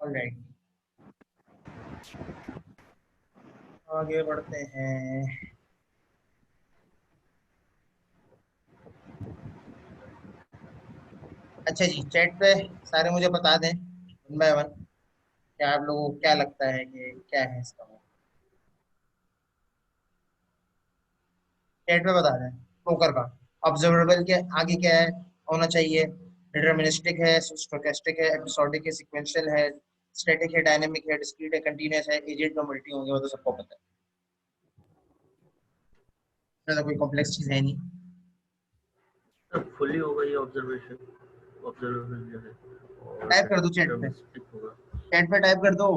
Alright, आगे बढ़ते हैं। अच्छा जी, चैट पे सारे मुझे बता दें वन बाय वन, क्या आप लोगों को क्या लगता है कि क्या है इसका वो। चैट पे बता दें पोकर का ऑब्जर्वेबल के आगे क्या है होना चाहिए। डिटर्मिनिस्टिक है, स्टोकेस्टिक है, एपिसोडिक है, सीक्वेंशियल है, स्टैटिक है, डायनेमिक है, डिस्क्रीट है, कंटीन्यूअस है, एजेंट और मल्टी होंगे, वो तो सबको पता है। ज्यादा कोई कॉम्प्लेक्स चीज है नहीं। अब फुली होगा ये ऑब्जर्वेशन, ऑब्जर्वेबल जो है, और टाइप कर दो चैट पे, डिटर्मिनिस्टिक होगा। चैट पे टाइप कर दो।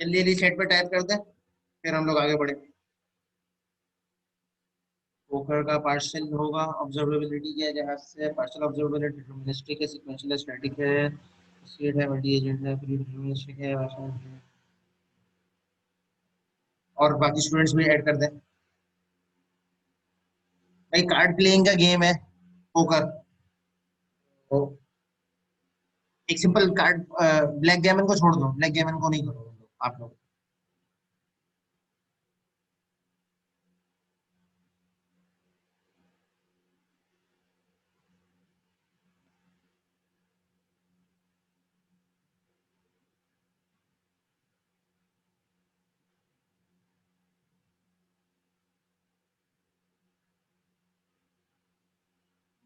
जल्दी जल्दी चैट पे टाइप कर दे, फिर हम लोग आगे बढ़े। पोकर का पार्शियल होगा ऑब्जर्वेबिलिटी के लिहाज से, पार्शियल ऑब्जर्वेबिलिटी डिटरमिनिस्टिक है, सीक्वेंशियल है, स्टैटिक है, स्टेट है, मल्टी एजेंट है, प्री डिटरमिनिस्टिक है, rational है। और बाकी स्टूडेंट्स भी ऐड कर दें। भाई कार्ड प्लेइंग का गेम है पोकर, तो एक सिंपल कार्ड, ब्लैक गेमन को छोड़ दो, ब्लैक गेमन को नहीं करो आप लोग।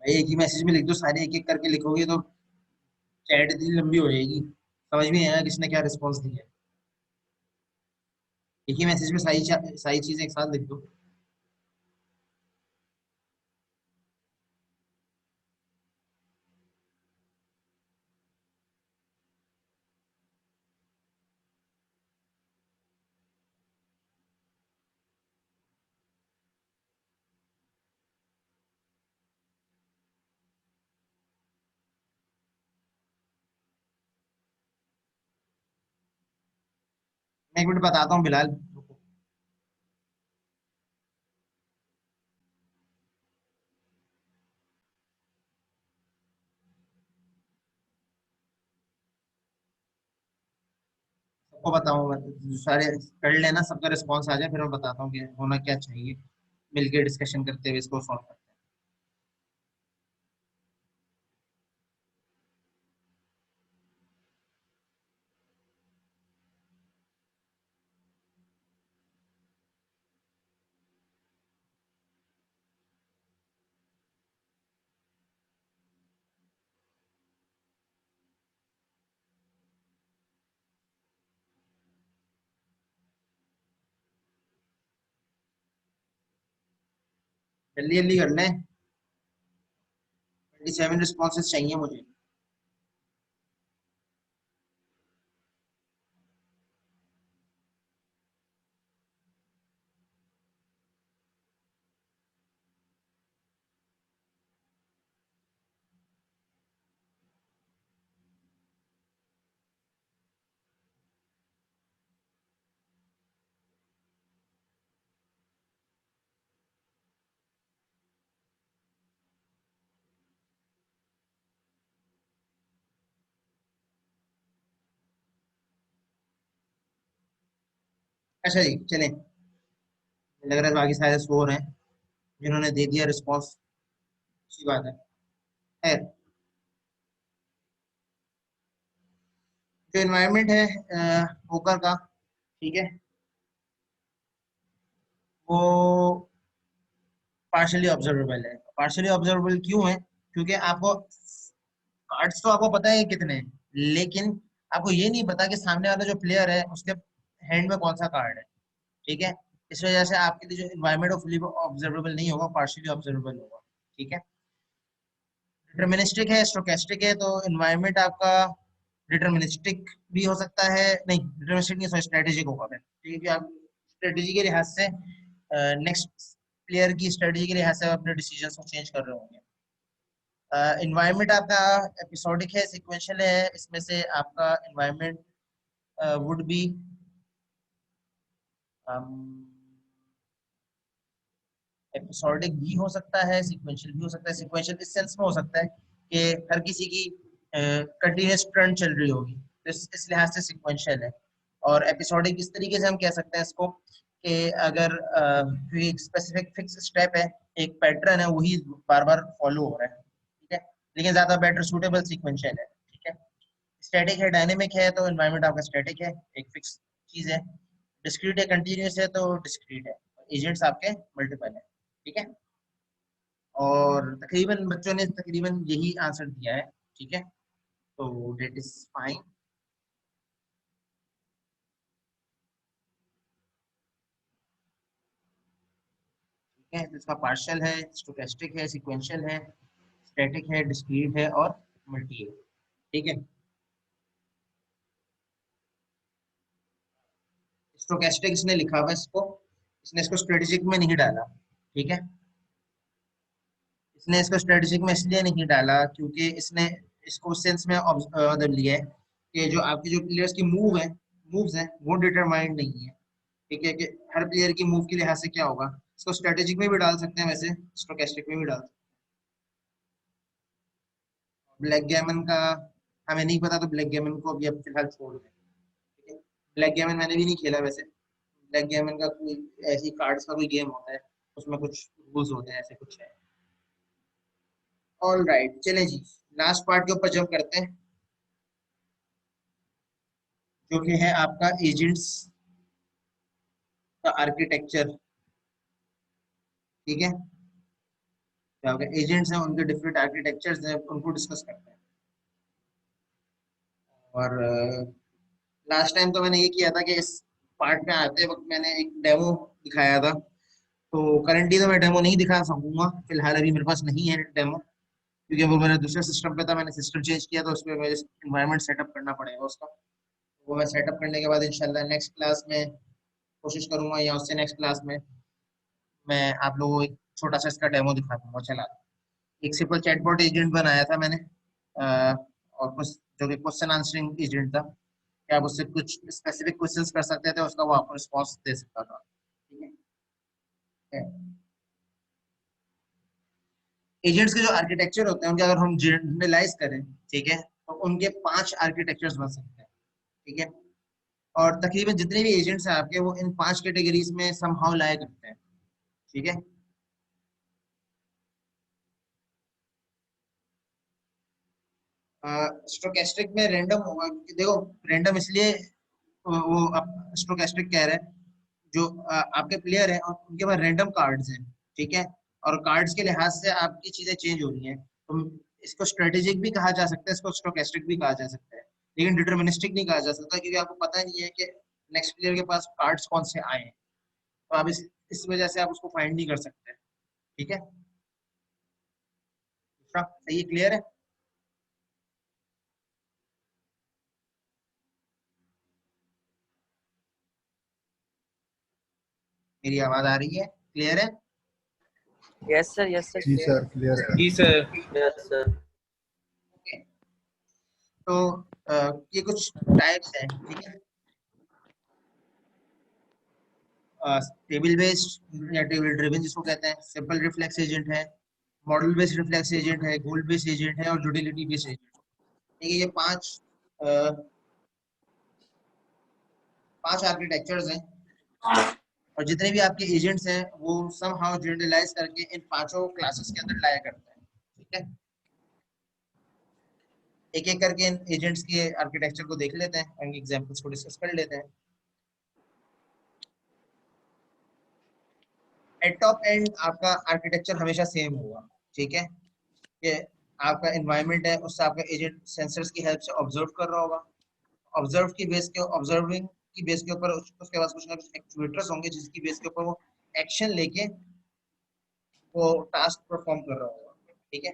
भाई एक ही मैसेज में लिख दो, सारे एक एक करके लिखोगे तो चैट इतनी लंबी हो जाएगी, समझ में नहीं आएगा किसने क्या रिस्पॉन्स दिया है। एक ही मैसेज में सारी चीजें एक साथ लिख दो। मैं एक मिनट बताता हूँ बिलाल। सबको बताऊँ, सारे कर लेना, सबका रिस्पॉन्स आ जाए, फिर मैं बताता हूँ कि होना क्या चाहिए। मिलके डिस्कशन करते हुए इसको सॉल्व करते हैं। जल्दी जल्दी कर लें, 27 रिस्पॉन्सेज चाहिए मुझे। अच्छा जी चलें, लग रहा है बाकी सारे सो रहे हैं, जिन्होंने दे दिया रिस्पॉन्स, अच्छी बात है। खैर, जो एनवायरनमेंट है पोकर का, ठीक है, वो पार्शली ऑब्जर्वेबल है। पार्शली ऑब्जर्वेबल क्यों है? क्योंकि आपको कार्ड्स तो आपको पता है कितने हैं, लेकिन आपको ये नहीं पता कि सामने वाला जो प्लेयर है उसके हैंड में कौन सा कार्ड है। ठीक है, इस वजह से आपके लिए जो इन्वायरमेंट फुली ऑब्जर्वेबल नहीं होगा, पार्शियली ऑब्जर्वेबल होगा। ठीक है, डिटर्मिनिस्टिक है, स्टोकेस्टिक है, तो इन्वायरमेंट आपका डिटर्मिनिस्टिक भी हो सकता है, नहीं डिटर्मिनिस्टिक नहीं, सॉरी स्ट्रेटेजिक होगा फिर। ठीक है, आप स्ट्रेटेजी के लिहाज से नेक्स्ट प्लेयर की स्ट्रेटेजी के लिहाज से अपने डिसीजन को चेंज कर रहे होंगे। इन्वायरमेंट आपका एपिसोडिक है, सिक्वेंशियल है, इसमें से आपका इन्वायरमेंट वुड बी एपिसोडिक भी हो सकता है, सीक्वेंशियल भी हो सकता है। सीक्वेंशियल इस सेंस में हो सकता है कि हर किसी की कंटिन्यूस टर्न चल रही होगी, तो इस लिहाज से सीक्वेंशियल है। और एपिसोडिक इस तरीके से हम कह सकते हैं इसको कि अगर कोई एक स्पेसिफिक फिक्स स्टेप है, एक पैटर्न है, वही बार बार फॉलो हो रहा है, ठीक है, लेकिन ज्यादा बेटर सूटेबल सीक्वेंशियल है, ठीक है। स्टैटिक है, डायनेमिक है, तो एनवायरनमेंट आपका स्टैटिक है, एक फिक्स चीज है। डिस्क्रीट है, कंटिन्यूस है, तो डिस्क्रीट है। एजेंट्स आपके मल्टीपल है, ठीक है। और तकरीबन बच्चों ने तकरीबन यही आंसर दिया है, ठीक है, तो डेट इज फाइन। ठीक है, तो इसका पार्शियल है, स्टोकेस्टिक है, सीक्वेंशियल है, स्टैटिक है, डिस्क्रीट है और मल्टी है, ठीक है। स्टोकेस्टिक इसने लिखा हुआ इसको, इसने इसको स्ट्रेटेजिक में नहीं डाला, ठीक है। इसने इसको स्ट्रेटेजिक में इसलिए नहीं डाला क्योंकि इसने इसको सेंस में मतलब लिया है कि जो आपके जो प्लेयर्स की मूव्स हैं वो डिटरमाइंड नहीं है, ठीक है, कि हर प्लेयर की मूव के लिहाज से क्या होगा। इसको स्ट्रेटेजिक में भी डाल सकते हैं, वैसे स्टोकेस्टिक में भी डाल सकते हैं। ब्लैक गैमन का हमें नहीं पता, तो ब्लैक गैमन को अभी अब फिलहाल छोड़ दें, ठीक है। ब्लैक गैमन मैंने भी नहीं खेला वैसे। ब्लैक गैमन का कोई ऐसी कार्ड्स का कोई गेम होता है, उसमें कुछ रूल्स होते हैं, ऐसे कुछ है। ऑल राइट, चलें जी, लास्ट पार्ट के ऊपर जंप करते हैं, जो कि है आपका एजेंट्स का आर्किटेक्चर, ठीक है। जो आपके एजेंट्स हैं उनके डिफरेंट आर्किटेक्चर्स हैं, उनको डिस्कस करते हैं। और लास्ट टाइम तो मैंने ये किया था कि इस पार्ट में आते वक्त मैंने एक डेमो दिखाया था, तो करंटली तो मैं डेमो नहीं दिखा सकूंगा, फिलहाल अभी मेरे पास नहीं है डेमो, क्योंकि वो मेरे दूसरे सिस्टम पे था, मैंने सिस्टम चेंज किया, तो उस पर मुझे इन्वायरमेंट सेटअप करना पड़ेगा उसका। वो मैं सेटअप करने के बाद इंशाल्लाह नेक्स्ट क्लास में कोशिश करूंगा, या उससे नेक्स्ट क्लास में मैं आप लोगों को एक छोटा सा इसका डेमो दिखा दूंगा। चला, एक सिंपल चैटबॉट एजेंट बनाया था मैंने, और कुछ जो कि क्वेश्चन आंसरिंग एजेंट था, कि आप उससे कुछ स्पेसिफिक क्वेश्चंस कर सकते थे, उसका वो आपको रिस्पॉन्स दे सकता था, ठीक है। एजेंट्स के जो आर्किटेक्चर होते हैं उनके अगर हम जनरलाइज करें, ठीक है, तो उनके 5 आर्किटेक्चर्स बन सकते हैं, ठीक है। और तकरीबन जितने भी एजेंट्स हैं आपके, वो इन 5 कैटेगरीज में समहाउ लाया करते हैं, ठीक है। स्टोकेस्टिक में रैंडम होगा, देखो रैंडम इसलिए वो आप स्टोकेस्टिक कह रहे हैं, जो आपके प्लेयर हैं और उनके पास रैंडम कार्ड्स हैं, ठीक है, और कार्ड्स के लिहाज से आपकी चीजें चेंज हो रही हैं, तो इसको स्ट्रेटेजिक भी कहा जा सकता है, इसको स्टोकेस्टिक भी कहा जा सकता है, लेकिन डिटर्मिनिस्टिक नहीं कहा जा सकता, क्योंकि आपको पता नहीं है कि नेक्स्ट प्लेयर के पास कार्ड्स कौन से आए हैं, तो आप इस वजह से आप उसको फाइंड नहीं कर सकते, ठीक है। दूसरा सही क्लियर है? मेरी आवाज आ रही है? क्लियर है? यस सर जी सर, क्लियर है। जी सर। Yes sir. ओके, तो ये कुछ टाइप्स हैं, ठीक है। टेबल बेस्ड या टेबल ड्रिवन जिसको कहते हैं, सिंपल रिफ्लेक्स एजेंट है, मॉडल बेस्ड रिफ्लेक्स एजेंट है, गोल बेस्ड एजेंट है, और यूटिलिटी बेस्ड एजेंट, ठीक है। ये 5 आर्किटेक्चर्स हैं, और जितने भी आपके एजेंट्स हैं वो समहाउ जनरलाइज करके इन पांचों क्लासेस के अंदर लाया करते हैं, ठीक है। एक एक करके इन एजेंट्स के आर्किटेक्चर को देख लेते हैं, उनके एग्जांपल्स को डिस्कस कर लेते हैं। एट टॉप एंड आपका आर्किटेक्चर हमेशा सेम होगा, ठीक है, कि आपका एनवायरनमेंट है, उससे आपका एजेंट सेंसर्स की हेल्प से ऑब्जर्व कर रहा होगा, ऑब्जर्विंग की बेस के ऊपर उसके पास कुछ ना कुछ एक्चुएटर्स होंगे, जिसकी बेस के ऊपर वो एक्शन लेके वो टास्क परफॉर्म कर रहा होगा, ठीक है।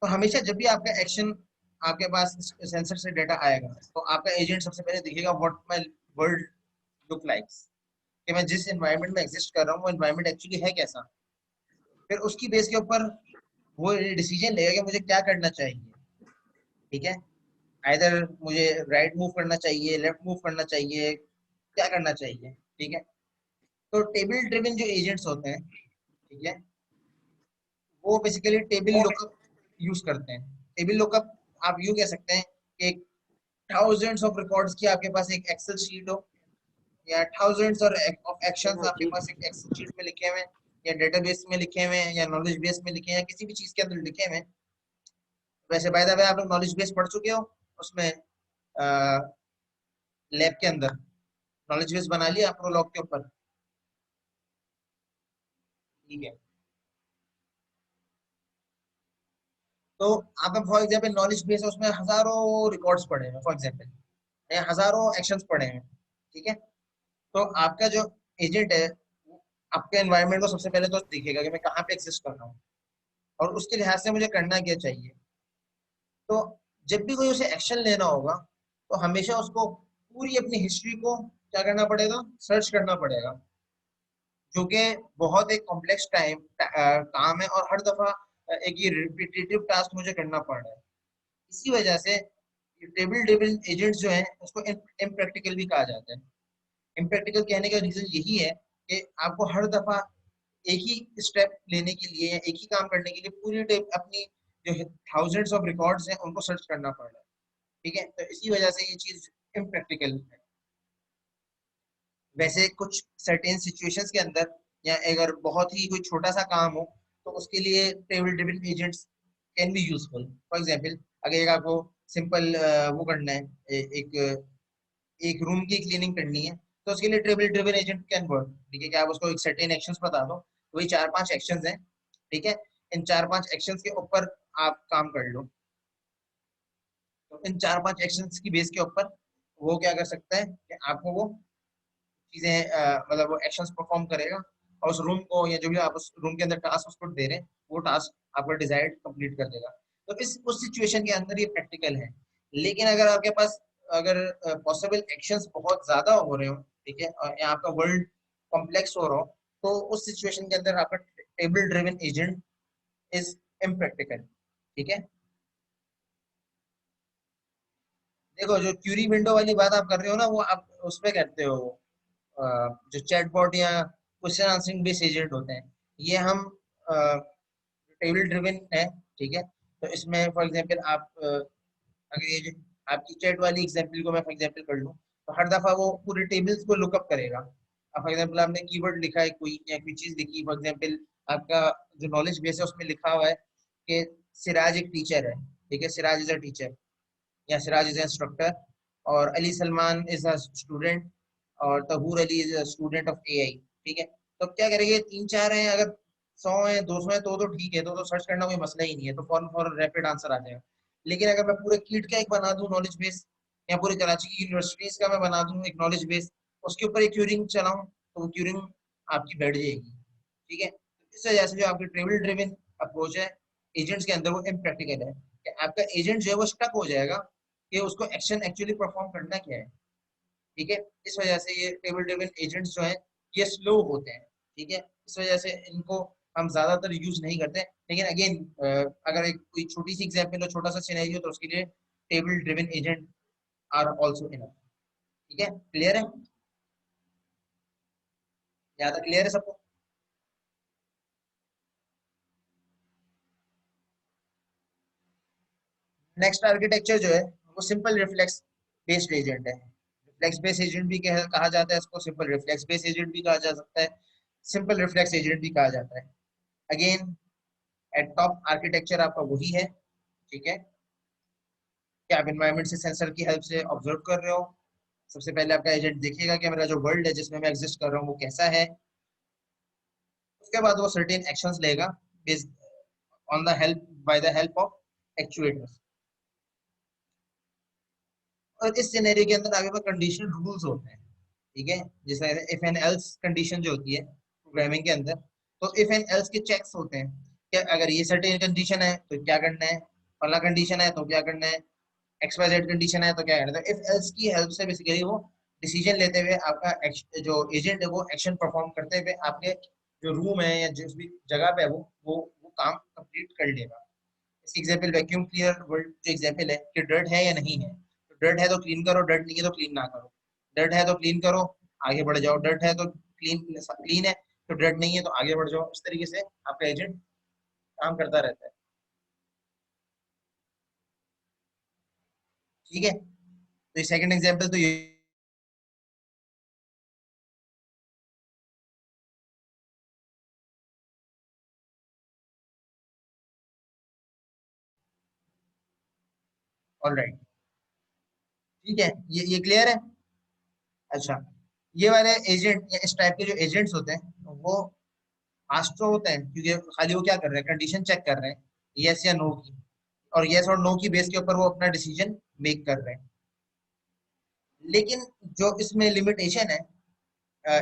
तो हमेशा जब भी आपका एक्शन आपके पास सेंसर से डेटा आएगा, तो आपका एजेंट सबसे पहले देखेगा what my world look likes, कि मैं जिस एनवायरनमेंट में एग्जिस्ट कर रहा हूँ वो एनवायरनमेंट एक्चुअली है कैसा। फिर उसकी बेस के ऊपर वो डिसीजन लेगा कि मुझे क्या करना चाहिए, ठीक है। आइदर मुझे राइट मूव करना चाहिए, लेफ्ट मूव करना चाहिए, क्या करना चाहिए, ठीक है। तो टेबल ड्रिवन जो एजेंट्स होते हैं, ठीक है, वो बेसिकली टेबल लुकअप यूज करते हैं। टेबल लुकअप आप यूं कह सकते हैं कि थाउजेंड्स ऑफ रिकॉर्ड्स की आपके पास एक एक्सेल शीट हो, या थाउजेंड्स और ऑफ एक्शंस आपके पास एक एक्सेल शीट में लिखे हुए हैं, या डेटाबेस में लिखे हुए हैं, या नॉलेज बेस में लिखे हैं, या किसी भी चीज के अंदर लिखे हुए हैं। वैसे बाय द वे आप लोग नॉलेज बेस पढ़ चुके हो, उसमें लैब के अंदर नॉलेज बेस बना लिया प्रोलॉग के ऊपर, ठीक है। तो आपका फॉर एग्जाम्पल नॉलेज बेस है, उसमें हजारों रिकॉर्ड्स पड़े हैं फॉर एग्जाम्पल, या हजारों एक्शंस पड़े हैं, ठीक है। तो आपका जो एजेंट है वो आपके एनवायरनमेंट को सबसे पहले तो देखेगा कि मैं कहाँ पे एग्जिस्ट कर रहा हूँ, और उसके लिहाज से मुझे करना क्या चाहिए। तो जब भी कोई उसे एक्शन लेना होगा, तो हमेशा उसको पूरी अपनी हिस्ट्री को क्या करना पड़ेगा, सर्च करना पड़ेगा, जो कि बहुत एक कॉम्प्लेक्स काम है, और हर दफा एक ये रिपीटेटिव टास्क मुझे करना पड़ रहा है। इसी वजह से टेबल ड्रिवन एजेंट्स जो हैं उसको इम्प्रैक्टिकल भी कहा जाता है। इम्प्रैक्टिकल कहने का रीजन यही है कि आपको हर दफा एक ही स्टेप लेने के लिए, एक ही काम करने के लिए पूरी अपनी जो थाउजेंड्स ऑफ रिकॉर्ड्स हैं उनको सर्च करना पड़ रहा है, ठीक है। तो इसी वजह से ये चीज इम्प्रैक्टिकल है। वैसे कुछ सर्टेन सिचुएशंस के अंदर, या अगर बहुत ही कोई छोटा सा काम हो, तो उसके लिए table driven agents can be useful. For example अगर एक आपको सिंपल वो करना है, एक एक रूम की क्लीनिंग करनी है, तो उसके लिए table driven agent can work, ठीक है। कि आप उसको एक सर्टेन एक्शंस बता दो, वही 4-5 एक्शंस हैं, ठीक है। इन 4-5 एक्शंस के ऊपर आप काम कर लो, तो इन 4-5 एक्शंस की बेस के ऊपर वो क्या कर सकता है कि आपको वो चीजें मतलब वो एक्शंस परफॉर्म करेगा, और उस रूम को या जो भी आप उस रूम के अंदर टास्क उसको दे रहे हैं, वो टास्क आपका डिजायर्ड कंप्लीट कर देगा। तो इस उस सिचुएशन के अंदर ये प्रैक्टिकल है। लेकिन अगर आपके पास अगर पॉसिबल एक्शंस बहुत ज्यादा हो रहे हो, ठीक है, और या आपका वर्ल्ड कॉम्प्लेक्स हो रहा हो, तो उस सिचुएशन के अंदर आपका table driven agent is impractical, ठीक है। देखो जो क्यूरी विंडो वाली बात आप कर रहे हो ना, वो आप उसमें करते हो, जो चैटबॉट या क्वेश्चन आंसरिंग बेस्ड एजेंट होते हैं, ये हम टेबल ड्रिवन है, ठीक है। तो इसमें फॉर एग्जांपल आप अगर ये जो आपकी चैट वाली एग्जांपल को मैं फॉर एग्जांपल कर लूं, तो हर दफा वो पूरे टेबल्स को लुकअप करेगा। अब फॉर एग्जांपल आपने कीवर्ड लिखा है कोई, या कोई चीज लिखी, फॉर एग्जांपल आपका जो नॉलेज बेस है उसमें लिखा हुआ है कि सिराज एक टीचर है, ठीक है, सिराज इज अ टीचर, या सिराज इज इंस्ट्रक्टर, और Ali Salman is a student, और Tahur Ali is a student of AI, ठीक है। तो क्या करेंगे, 3-4 हैं, अगर 100 है, 200 है, तो ठीक है, तो सर्च करना कोई मसला ही नहीं है, तो फौरन फौरन रैपिड आंसर आ जाएगा। लेकिन अगर मैं पूरे कीट का एक बना दूं नॉलेज बेस, या पूरे कराची की यूनिवर्सिटीज का मैं बना दूं एक नॉलेज बेस, उसके ऊपर एक क्यूरिंग चलाऊं, तो वो क्यूरिंग आपकी बैठ जाएगी, ठीक है। इस वजह से जो आपकी ट्रेवल ड्रिवन अप्रोच है एजेंट्स के अंदर, वो इम्प्रैक्टिकल है कि आपका एजेंट जो है वो स्टक हो जाएगा कि उसको एक्शन एक्चुअली परफॉर्म करना क्या है, ठीक है। इस वजह से ये टेबल ड्रिवन एजेंट्स जो है ये स्लो होते हैं, ठीक है। इस वजह से इनको हम ज्यादातर यूज नहीं करते। लेकिन अगेन अगर एक कोई छोटी सी एग्जांपल हो, छोटा सा सिनेरियो, तो उसके लिए table driven agent are also enough, ठीक है। क्लियर है, ज्यादा क्लियर है सबको? नेक्स्ट आर्किटेक्चर जो है वो सिंपल रिफ्लेक्स बेस्ड एजेंट है। रिफ्लेक्स बेस्ड एजेंट भी कहा जाता है इसको, सिंपल रिफ्लेक्स बेस्ड एजेंट भी कहा जा सकता है, सिंपल रिफ्लेक्स एजेंट भी कहा जाता है। अगेन एट टॉप आर्किटेक्चर आपका वही है, ठीक है, कि आप एनवायरमेंट से सेंसर की हेल्प से ऑब्जर्व कर रहे हो। सबसे पहले आपका एजेंट देखेगा कि मेरा जो वर्ल्ड है जिसमें मैं एग्जिस्ट कर रहा हूँ वो कैसा है। उसके बाद वो सर्टेन एक्शंस लेगा based on the help, by the help of actuators. और इस सिनेरियो के अंदर आगे कंडीशनल रूल्स होते हैं, ठीक है। जैसे इफ एंड एल्स कंडीशन जो होती है प्रोग्रामिंग के अंदर, तो इफ एंड एल्स के चेक्स होते हैं कि अगर ये सर्टेन कंडीशन है तो क्या करना है, फला कंडीशन है तो क्या करना है, एक्स वाई जेड कंडीशन है तो क्या करना है। इफ एल्स की हेल्प से बेसिकली वो डिसीजन लेते हुए आपका जो एजेंट है वो एक्शन परफॉर्म करते हुए आपके जो रूम है या जिस भी जगह पे है वो काम कंप्लीट कर लेगा। इसकी एग्जांपल वैक्यूम क्लीनर वर्ल्ड जो एग्जांपल है कि डर्ट है या नहीं है, तो डर्ट है तो क्लीन करो, डर्ट नहीं है तो क्लीन ना करो। डर्ट है तो क्लीन करो, आगे बढ़ जाओ, डर्ट है तो क्लीन है तो डर्ट नहीं है तो आगे बढ़ जाओ। इस तरीके से आपका एजेंट काम करता रहता है। ठीक है, तो सेकंड एग्जांपल तो ये ऑलराइट। ठीक है, ये क्लियर है। अच्छा, ये वाले एजेंट या इस टाइप के जो एजेंट्स होते हैं वो आस्ट्रो होते हैं, क्योंकि खाली वो क्या कर रहे हैं, कंडीशन चेक कर रहे हैं यस या नो की, और यस और नो की बेस के ऊपर वो अपना डिसीजन मेक कर रहे हैं। लेकिन जो इसमें लिमिटेशन है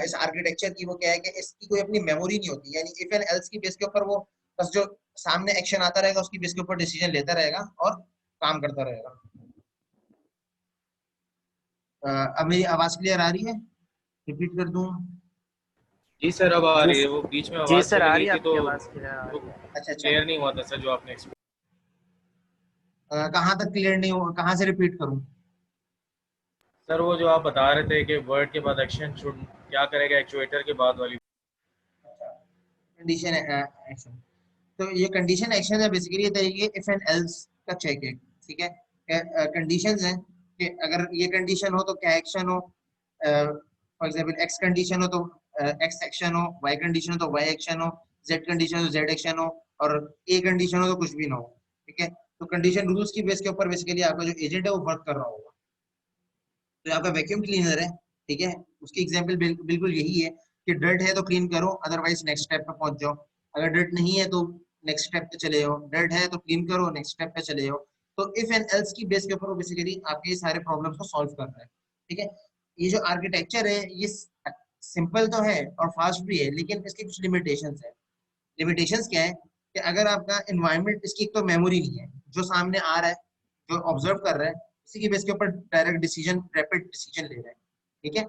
इस आर्किटेक्चर की, वो क्या है कि इसकी कोई अपनी मेमोरी नहीं होती, यानी इफ एंड एल्स की बेस के ऊपर वो बस जो सामने एक्शन आता रहेगा उसकी बेस के ऊपर डिसीजन लेता रहेगा और काम करता रहेगा। अब मेरी आवाज क्लियर आ रही है? रिपीट कर दूं? जी सर, अब आ जी रही है। वो बीच में जी आवाज सर, चली आ गई रही है थी तो आपकी आवाज क्लियर आ वो रही है। अच्छा अच्छा, क्लियर नहीं हुआ था सर जो आपने explain। कहाँ तक क्लियर नहीं हुआ, कहाँ से रिपीट करूं? सर वो जो आप बता रहे थे कि वर्ड के बाद एक्शन शुड क्या करेगा एक्चुएटर के बाद वाली। कंडीशन एक्शन, तो ये कंडीशन एक्शन है बेसिकली, ये तरीके इफ एंड एल्स का चेक है। ठीक है, कंडीशंस हैं कि अगर ये कंडीशन हो तो क्या एक्शन हो। फॉर एग्जांपल एक्स कंडीशन हो तो एक्स एक्शन हो, वाई कंडीशन हो तो वाई एक्शन हो, जेड कंडीशन हो तो जेड एक्शन हो, और ए कंडीशन हो तो कुछ भी ना हो। ठीक है, तो कंडीशन रूल्स की बेस के ऊपर बेसिकली आपका जो एजेंट है वो वर्क कर रहा होगा। तो आपका वैक्यूम क्लीनर है, ठीक है, उसकी एग्जांपल बिल्कुल यही है कि डर्ट है तो क्लीन करो, अदरवाइज नेक्स्ट स्टेप पे पहुंच जाओ। अगर डर्ट नहीं है तो नेक्स्ट स्टेप पे चले जाओ, डर्ट है तो क्लीन करो, नेक्स्ट स्टेप पे चले जाओ। तो इफ एंड एल्स की बेस के ऊपर वो बेसिकली आपके सारे प्रॉब्लम्स को सॉल्व कर रहा है। ठीक है, ये जो आर्किटेक्चर है ये सिंपल तो है और फास्ट भी है, लेकिन इसकी कुछ लिमिटेशंस है। लिमिटेशंस क्या है कि अगर आपका एनवायरनमेंट, इसकी एक तो मेमोरी नहीं है, जो सामने आ रहा है, जो ऑब्जर्व कर रहा है, उसी की बेस के ऊपर डायरेक्ट डिसीजन, रैपिड डिसीजन ले रहा है। ठीक है,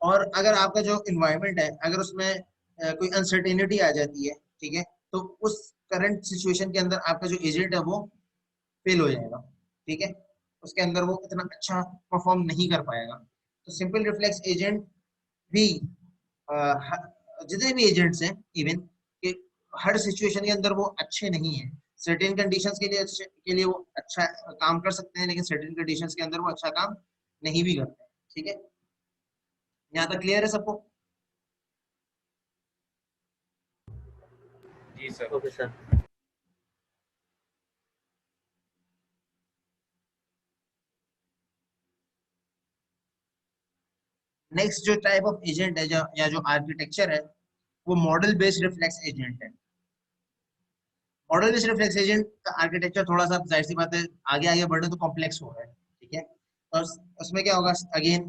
और अगर आपका जो इन्वायरमेंट है अगर उसमें कोई अनसर्टेनिटी आ जाती है, ठीक है, तो उस करंट सिचुएशन के अंदर आपका जो एजेंट है वो फेल हो जाएगा। ठीक है, उसके अंदर वो इतना अच्छा परफॉर्म नहीं कर पाएगा। तो सिंपल रिफ्लेक्स एजेंट भी जितने भी एजेंट्स हैं इवन कि हर सिचुएशन के अंदर वो अच्छे नहीं है। सर्टेन कंडीशंस के लिए वो अच्छा काम कर सकते हैं, लेकिन सर्टेन कंडीशंस के अंदर वो अच्छा काम नहीं भी करते हैं। ठीक है, यहाँ तक क्लियर है सबको? जी सर। Okay sir. नेक्स्ट जो टाइप ऑफ एजेंट है या जो आर्किटेक्चर है वो मॉडल बेस्ड रिफ्लेक्स एजेंट है। मॉडल बेस्ड रिफ्लेक्स एजेंट का आर्किटेक्चर थोड़ा सा जाहिर सी बात है आगे आगे बढ़े तो कॉम्प्लेक्स हो रहा है। ठीक है, और उसमें क्या होगा, अगेन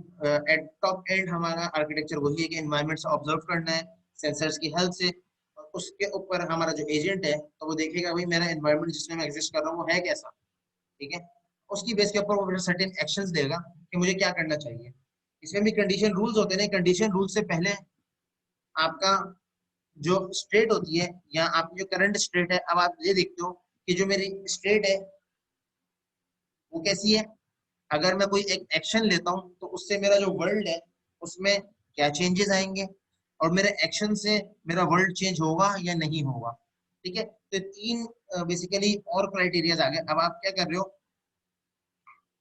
एट टॉप एंड हमारा आर्किटेक्चर वही है कि एनवायरनमेंट से ऑब्जर्व करना है सेंसर्स की हेल्प से, और उसके ऊपर हमारा जो एजेंट है तो वो देखेगा भाई मेरा एनवायरनमेंट जिसमें मैं एग्जिस्ट कर रहा हूँ वो है कैसा। ठीक है, उसकी बेस के ऊपर वो सर्टेन एक्शंस देगा कि मुझे क्या करना चाहिए। इसमें भी कंडीशन रूल्स होते हैं। कंडीशन रूल से पहले आपका जो स्टेट होती है या आपकी जो करंट स्टेट है, अब आप ये देखते हो कि जो मेरी स्टेट है वो कैसी है। अगर मैं कोई एक एक्शन लेता हूँ तो उससे मेरा जो वर्ल्ड है उसमें क्या चेंजेस आएंगे, और मेरे एक्शन से मेरा वर्ल्ड चेंज होगा या नहीं होगा। ठीक है, तो तीन बेसिकली और क्राइटेरियाज आ गए। अब आप क्या कर रहे हो,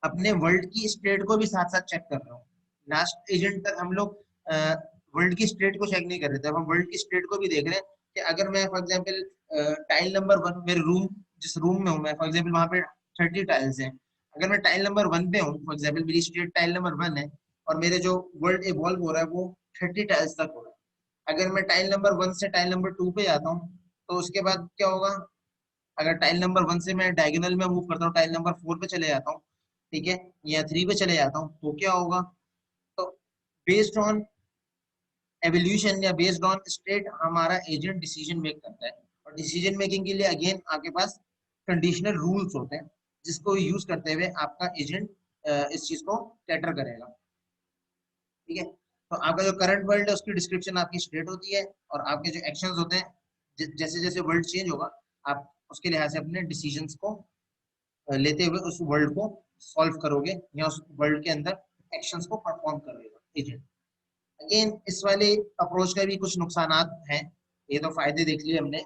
अपने वर्ल्ड की स्टेट को भी साथ साथ चेक कर रहे हो। लास्ट एजेंट तक हम लोग वर्ल्ड की स्टेट को चेक नहीं कर रहे थे, अब हम वर्ल्ड की स्टेट को भी देख रहे हैं कि अगर मैं फॉर एग्जांपल टाइल नंबर 1 मेरे रूम, जिस रूम में हूँ मैं, फॉर एग्जांपल वहां पे 30 टाइल्स हैं, अगर मैं टाइल नंबर 1 पे हूँ, फॉर एग्जांपल मेरी स्टेट टाइल नंबर 1 है और मेरे जो वर्ल्ड इवॉल्व हो रहा है वो 30 टाइल्स तक हो रहा है। अगर मैं टाइल नंबर 1 से टाइल नंबर 2 पे जाता हूँ तो उसके बाद क्या होगा, अगर टाइल नंबर 1 से मैं डायगोनल में मूव करता हूँ, टाइल नंबर 4 पे चले जाता हूँ, ठीक है, या 3 पे चले जाता हूँ, तो क्या होगा, तो बेस्ड ऑन एवोल्यूशन या बेस्ड ऑन स्टेट हमारा एजेंट डिसीजन मेक करता है। और डिसीजन मेकिंग के लिए अगेन आपके पास कंडीशनल रूल्स होते हैं जिसको यूज करते हुए आपका एजेंट इस चीज को कैटर करेगा। ठीक है, तो आपका जो करंट वर्ल्ड है उसकी डिस्क्रिप्शन आपकी स्टेट होती है, और आपके जो एक्शंस होते हैं जैसे जैसे वर्ल्ड चेंज होगा आप उसके लिहाज से अपने डिसीजंस को लेते हुए उस वर्ल्ड को सॉल्व करोगे या उस वर्ल्ड के अंदर एक्शंस को परफॉर्म करोगे एजेंट। अगेन इस वाले अप्रोच का भी कुछ नुकसान हैं, ये तो फायदे देख लिए हमने।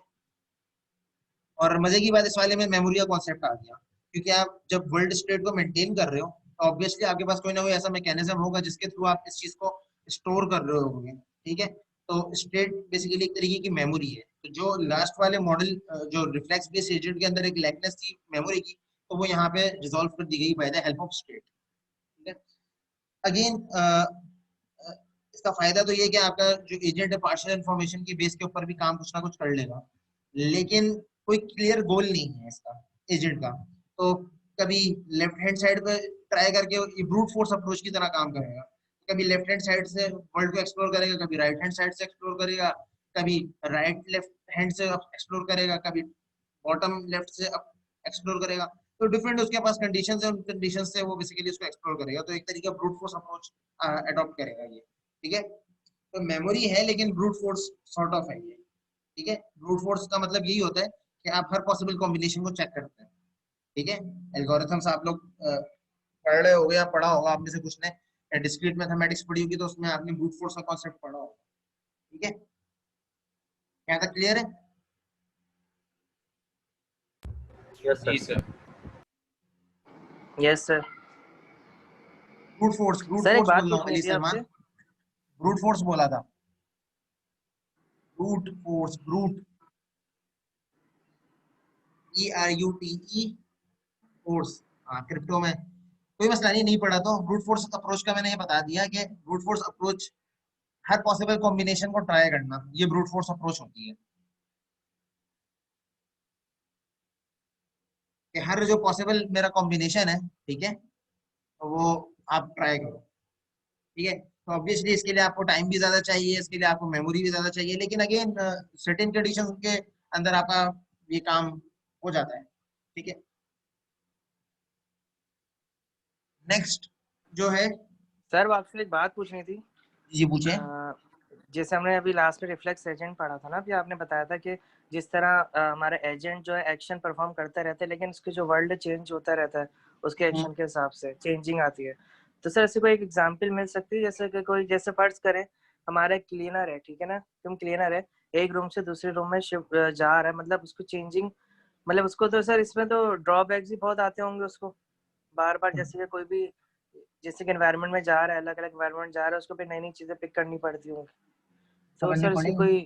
और मजे की बात इस वाले में मेमोरी का कॉन्सेप्ट आ गया, क्योंकि आप जब वर्ल्ड स्टेट को मेंटेन कर रहे हो तो ऑब्वियसली आपके पास कोई ना कोई ऐसा मैकेनिज्म होगा जिसके थ्रू आप इस चीज को स्टोर कर रहे होगे, ठीक है। तो स्टेट बेसिकली एक तरीके की मेमोरी है। तो जो लास्ट वाले मॉडल जो रिफ्लेक्स बेस्ड एजेंट के अंदर एक लैकनेस थी मेमोरी की, तो वो यहाँ पे रिजॉल्व कर दी गई by the help of state, ठीक है। अगेन इसका फायदा तो ये है कि आपका जो एजेंट है पार्शियल इंफॉर्मेशन की बेस के ऊपर भी काम कुछ ना कुछ कर लेगा, लेकिन कोई क्लियर गोल नहीं है इसका एजेंट का। तो कभी लेफ्ट हैंड साइड पे ट्राई करके ये ब्रूट फोर्स अप्रोच की तरह काम करेगा, कभी लेफ्ट हैंड साइड से वर्ल्ड को एक्सप्लोर करेगा, कभी राइट हैंड साइड से एक्सप्लोर करेगा, कभी राइट लेफ्ट हैंड से एक्सप्लोर करेगा, कभी बॉटम लेफ्ट से एक्सप्लोर करेगा। तो डिफरेंट उसके पास कंडीशंस है, उन कंडीशंस से वो बेसिकली उसको एक्सप्लोर करेगा। तो एक तरीका ब्रूट फोर्स अप्रोच अडॉप्ट करेगा ये, ठीक है। तो मेमोरी है लेकिन ब्रूट फोर्स सॉर्ट ऑफ है ये, ठीक है। ब्रूट फोर्स का मतलब यही होता है कि आप हर पॉसिबल कॉम्बिनेशन को चेक करते हैं, ठीक है। एल्गोरिथम्स आप लोग पढ़ रहे हो या पढ़ा होगा आप में से कुछ ने डिस्क्रीट मैथमेटिक्स पढ़ी होगी, तो उसमें आपने ब्रूट फोर्स का कॉन्सेप्ट पढ़ा होगा, ठीक है। यहाँ तक क्लियर है? यस जी sir. Sir. Yes sir. Brute sir एक फोर्स बात बोल रहा हूँ पूछनी अली थी सलमान, आपसे। ब्रूट फोर्स बोला था। Brute force, brute ERUTE force, हाँ क्रिप्टो में कोई मसला नहीं, नहीं पढ़ा तो ब्रूट फोर्स अप्रोच का मैंने ये बता दिया कि ब्रूट फोर्स अप्रोच हर पॉसिबल कॉम्बिनेशन को ट्राई करना, ये ब्रूट फोर्स अप्रोच होती है कि हर जो पॉसिबल मेरा कॉम्बिनेशन है, ठीक है, वो आप ट्राई करो, ठीक है। तो ऑब्वियसली इसके लिए आपको टाइम भी ज्यादा चाहिए, इसके लिए आपको मेमोरी भी ज्यादा चाहिए, लेकिन अगेन सर्टेन कंडीशंस के अंदर आपका ये काम हो जाता है, ठीक है। नेक्स्ट जो है, सर वो आपसे एक बात पूछनी थी। ये पूछे। जैसे हमने अभी लास्ट में रिफ्लेक्स एजेंट पढ़ा था ना, अभी आपने बताया था कि जिस तरह हमारा एजेंट जो है एक्शन परफॉर्म करता रहता है, लेकिन उसके जो वर्ल्ड चेंज होता रहता है उसके एक्शन के हिसाब से चेंजिंग आती है। तो सर ऐसे कोई एक एग्जांपल मिल सकती है, जैसे कि कोई, जैसे फर्ज करें हमारा एक क्लीनर है, ठीक है ना, तुम क्लीनर है, एक रूम से दूसरे रूम में शिफ्ट जा रहा है, मतलब उसको चेंजिंग, मतलब उसको तो सर इसमें तो ड्रॉबैक्स भी बहुत आते होंगे उसको, बार बार जैसे कि कोई भी जैसे कि एनवायरनमेंट में जा रहा है, अलग अलग एनवायरनमेंट जा रहा है, उसको भी नई नई चीजें पिक करनी पड़ती होंगी। तो तो करनी सर इसकी पड़ेगी, कोई,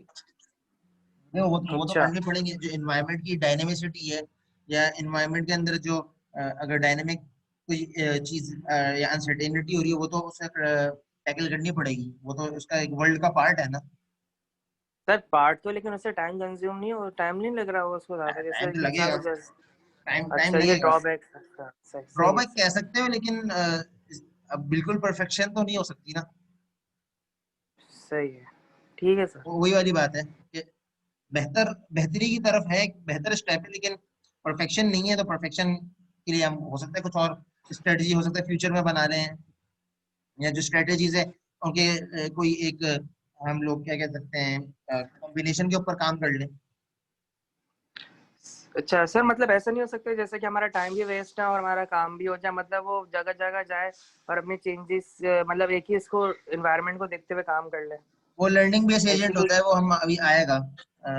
देखो वो तो अच्छा करनी पड़ेगी। जो एनवायरनमेंट की डायनेमिसिटी है या एनवायरनमेंट के अंदर जो अगर डायनेमिक कोई चीज या अनसर्टेनिटी हो रही है, वो तो उसे टैकल करनी पड़ेगी, वो तो उसका एक वर्ल्ड का पार्ट है ना। सर पार्ट तो, लेकिन उससे टाइम कंज्यूम नहीं हो, टाइम नहीं लग रहा होगा उसको ज्यादा, जैसे टाइम तो इंसान लगेगा, को जैसे, टाइम टाइम अच्छा ये लगेगा। ड्रॉबैक, अच्छा सही सही है ड्रॉबैक सर। कह सकते हो, लेकिन अब बिल्कुल परफेक्शन तो नहीं हो सकती ना। सही है, ठीक है सर। वही वाली बात है कि बेहतरी की तरफ है, एक बेहतर स्टेप है, लेकिन परफेक्शन नहीं है। तो परफेक्शन के लिए हम हो सकता है कुछ और स्ट्रेटजी हो सकता है फ्यूचर में बना रहे हैं, या जो स्ट्रेटजीज है उनके कोई एक हम लोग क्या कह सकते हैं कॉम्बिनेशन के ऊपर काम कर लें। अच्छा सर, मतलब ऐसा नहीं हो सकता जैसे कि हमारा टाइम भी वेस्ट है और हमारा काम भी हो जाए, मतलब वो जगह जगह जाए और अपनी चेंजेस, मतलब एक ही इसको एनवायरनमेंट को देखते हुए काम कर ले, वो लर्निंग बेस्ड ऐसी एजेंट कोई, होता है, वो हम अभी आएगा।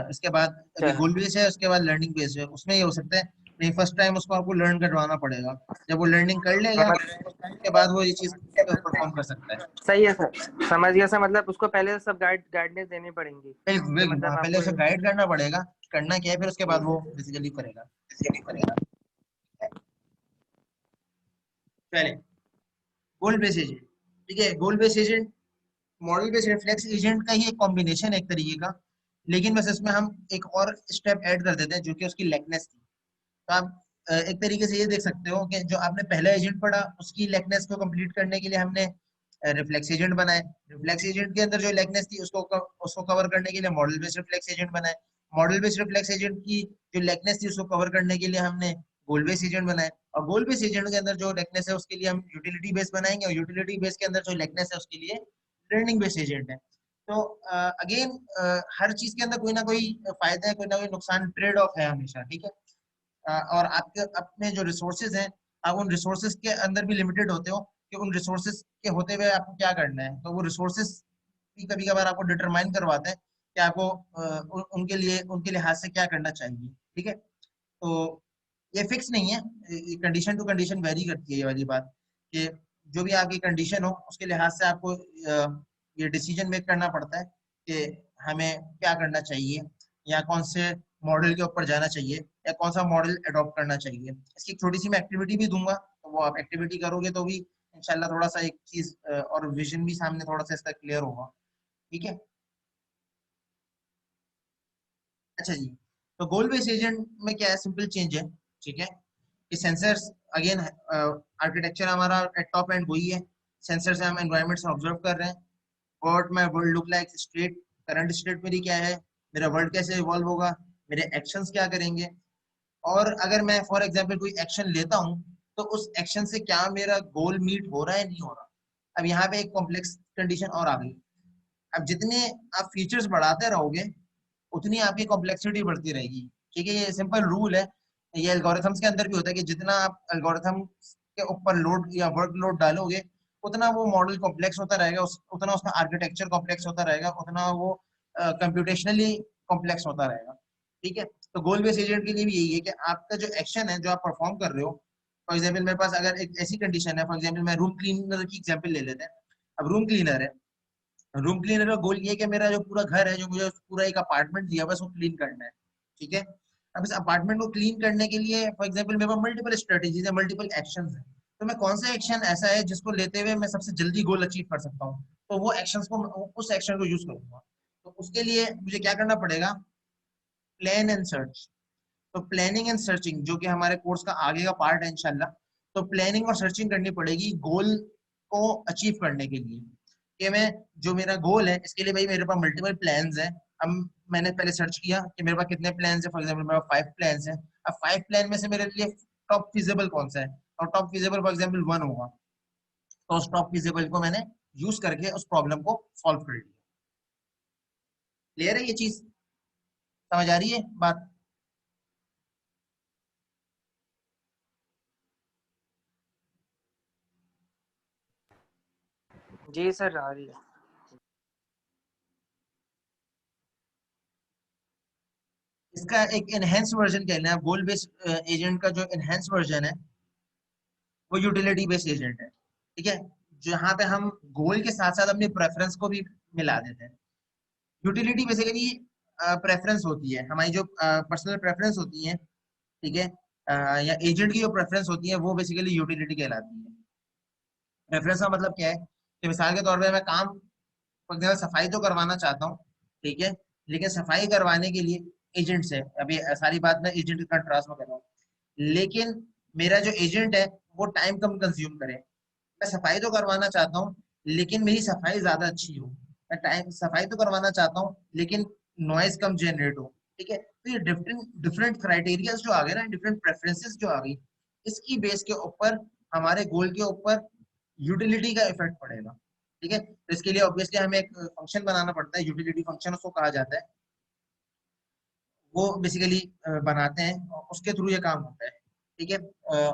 इसके बाद अभी अच्छा गोल बेस्ड है, उसके बाद लर्निंग बेस्ड है। उसमें ये हो सकता है नहीं, फर्स्ट टाइम उसको आपको लर्न करवाना पड़ेगा। जब वो लर्निंग कर लेगा उसके बाद वो ये चीज परफॉर्म कर सकता है। सही है सर, समझ गया सर, मतलब उसको पहले से सब गाइडेंस देनी पड़ेंगी बिल्कुल कि बिल्कुल, हाँ, मतलब पहले आपको, उसे गाइड करना पड़ेगा करना क्या है, फिर उसके बाद ठीक वो है सर, बेसिकली करेगा। पहले गोल बेस्ड एजेंट, ठीक है। गोल based agent model based reflex agent का ही एक कॉम्बिनेशन है एक तरीके का, लेकिन बस इसमें हम एक और स्टेप ऐड कर देते हैं जो कि उसकी लेकनेस थी। तो आप एक तरीके से ये देख सकते हो कि जो आपने पहला एजेंट पढ़ा उसकी लेकनेस को कंप्लीट करने के लिए हमने रिफ्लेक्स एजेंट बनाए। रिफ्लेक्स एजेंट के अंदर जो लेकनेस थी उसको कवर करने के लिए मॉडल बेस्ड रिफ्लेक्स एजेंट बनाए। मॉडल बेस्ड रिफ्लेक्स एजेंट की जो लेकनेस थी उसको कवर करने के लिए हमने गोल बेस्ड एजेंट बनाए। और गोल बेस्ड एजेंट के अंदर जो लेकनेस है उसके लिए हम यूटिलिटी बेस बनाएंगे, और यूटिलिटी बेस के अंदर जो लेकनेस है उसके लिए लर्निंग बेस्ड एजेंट है। तो अगेन हर चीज के अंदर कोई ना कोई फायदा है, कोई ना कोई नुकसान, ट्रेड ऑफ है हमेशा, ठीक है। और आपके अपने जो रिसोर्सेज हैं, आप उन रिसोर्सेज के अंदर भी लिमिटेड होते हो कि उन रिसोर्सेज के होते हुए आपको क्या करना है। तो वो रिसोर्सेज भी कभी कभार आपको डिटरमाइन करवाते हैं कि आपको उनके लिहाज से क्या करना चाहिए, ठीक है। तो ये फिक्स नहीं है, कंडीशन टू कंडीशन वेरी करती है ये वाली बात, कि जो भी आपकी कंडीशन हो उसके लिहाज से आपको ये डिसीजन मेक करना पड़ता है कि हमें क्या करना चाहिए, या कौन से मॉडल के ऊपर जाना चाहिए, या कौन सा मॉडल अडॉप्ट करना चाहिए। इसकी एक छोटी सी मैं एक्टिविटी भी दूंगा, तो वो आप एक्टिविटी करोगे तो भी इंशाल्लाह थोड़ा सा एक चीज और विजन भी सामने थोड़ा सा इसका क्लियर होगा, ठीक है। अच्छा जी, तो गोल बेस्ड एजेंट में क्या है, सिंपल चेंज है, ठीक है। कि सेंसर्स अगेन आर्किटेक्चर हमारा एट टॉप एंड वही है। सेंसर से हम एनवायरमेंट से ऑब्जर्व कर रहे हैं what my world look like state, current state मेरी क्या है, मेरा वर्ल्ड कैसे इवॉल्व होगा, मेरे एक्शंस क्या करेंगे, और अगर मैं फॉर एग्जांपल कोई एक्शन लेता हूँ तो उस एक्शन से क्या मेरा गोल मीट हो रहा है नहीं हो रहा। अब यहाँ पे एक कॉम्प्लेक्स कंडीशन और आ गई। अब जितने आप फीचर्स बढ़ाते रहोगे उतनी आपकी कॉम्प्लेक्सिटी बढ़ती रहेगी, ठीक है। ये सिंपल रूल है, ये एल्गोरिथम्स के अंदर भी होता है कि जितना आप एल्गोरिथम के ऊपर लोड या वर्क लोड डालोगे उतना वो मॉडल कॉम्प्लेक्स होता रहेगा, उतना उसका आर्किटेक्चर कॉम्प्लेक्स होता रहेगा, उतना वो कंप्यूटेशनली कॉम्प्लेक्स होता रहेगा, ठीक है। तो गोल बेस्ड एजेंट के लिए भी यही है कि आपका जो एक्शन है जो आप परफॉर्म कर रहे हो, फॉर एग्जाम्पल मेरे पास अगर एक ऐसी कंडीशन है, फॉर एग्जाम्पल मैं रूम क्लीनर की एग्जाम्पल ले लेते हैं। अब रूम क्लीनर है, रूम क्लीनर का गोल ये है कि मेरा जो पूरा घर है, जो मुझे पूरा एक अपार्टमेंट दिया हुआ है, उसको क्लीन करना है, ठीक है। अब इस अपार्टमेंट को क्लीन करने के लिए फॉर एग्जांपल मेरे पास मल्टीपल स्ट्रेटजीज है, मल्टीपल एक्शंस है। तो मैं कौन सा एक्शन ऐसा है जिसको लेते हुए मैं सबसे जल्दी गोल अचीव कर सकता हूँ, तो वो एक्शंस को, उस एक्शन को यूज करूंगा। तो उसके लिए मुझे क्या करना पड़ेगा, प्लान एंड सर्च। तो प्लानिंग एंड सर्चिंग जो कि हमारे कोर्स का आगे का पार्ट है इंशाल्लाह, तो प्लानिंग और सर्चिंग करनी पड़ेगी गोल को अचीव करने के लिए। कि मैं जो मेरा गोल है इसके लिए भाई मेरे पास मल्टीपल प्लान्स हैं। अब मैंने पहले सर्च किया कि मेरे पास कितने प्लान्स हैं, फॉर एग्जांपल मेरे पास 5 प्लान्स हैं। अब 5 प्लान में से मेरे लिए टॉप फिजिबल कौन सा है, और टॉप फिजिबल फॉर एग्जांपल 1 होगा। तो उस टॉप फिजिबल को मैंने यूज करके उस प्रॉब्लम को सॉल्व कर लिया। क्लियर है ये चीज, समझ आ रही है बात? जी सर आ रही है। इसका एक एनहेंस वर्जन कहना है, गोल बेस्ड एजेंट का जो एनहेंस वर्जन है वो यूटिलिटी बेस्ड एजेंट है, ठीक है। जहां पे हम गोल के साथ साथ अपनी प्रेफरेंस को भी मिला देते हैं। यूटिलिटी बेसिकली प्रेफरेंस होती है हमारी, जो पर्सनल प्रेफरेंस होती है, ठीक है। या एजेंट की जो प्रेफरेंस होती है वो बेसिकली यूटिलिटी कहलाती है। प्रेफरेंस का मतलब क्या है कि मिसाल के तौर पे मैं काम, फॉर एग्जाम्पल सफाई तो करवाना चाहता हूँ, ठीक है। लेकिन सफाई करवाने के लिए एजेंट से, अभी सारी बात मैं एजेंट के कंट्रास्ट में कर रहा हूँ, लेकिन मेरा जो एजेंट है वो टाइम कम कंज्यूम करे। मैं सफाई तो करवाना चाहता हूँ लेकिन मेरी सफाई ज्यादा अच्छी हो। मैं टाइम सफाई तो करवाना चाहता हूँ लेकिन नॉइज कम जनरेट हो, ठीक है। तो ये डिफरेंट डिफरेंट क्राइटेरिया जो आ गए ना, डिफरेंट प्रेफरेंसेस जो आ गई, इसकी बेस के ऊपर हमारे गोल के ऊपर यूटिलिटी का इफेक्ट पड़ेगा, ठीक है। तो इसके लिए ऑब्वियसली हमें एक फंक्शन बनाना पड़ता है, यूटिलिटी फंक्शन उसको कहा जाता है। वो बेसिकली बनाते हैं और उसके थ्रू ये काम होता है, ठीक है।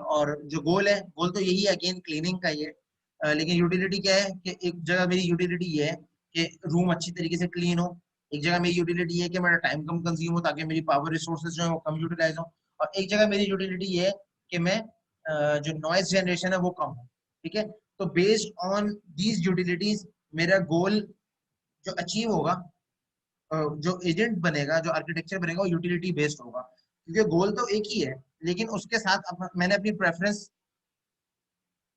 और जो गोल है, गोल तो यही है अगेन क्लीनिंग का ही है। लेकिन यूटिलिटी क्या है कि एक जगह मेरी यूटिलिटी ये है कि रूम अच्छी तरीके से क्लीन हो, एक जगह मेरी यूटिलिटी ये है कि मेरा टाइम कम कंज्यूम हो ताकि मेरी पावर रिसोर्सेज जो है वो कम यूटिलाइज हो, और एक जगह मेरी यूटिलिटी ये है कि मैं जो नॉइज जनरेशन है वो कम हो, ठीक है। तो बेस्ड ऑन दीज यूटिलिटीज मेरा गोल जो अचीव होगा, जो एजेंट बनेगा, जो आर्किटेक्चर बनेगा वो यूटिलिटी बेस्ड होगा, क्योंकि गोल तो एक ही है लेकिन उसके साथ मैंने अपनी प्रेफरेंस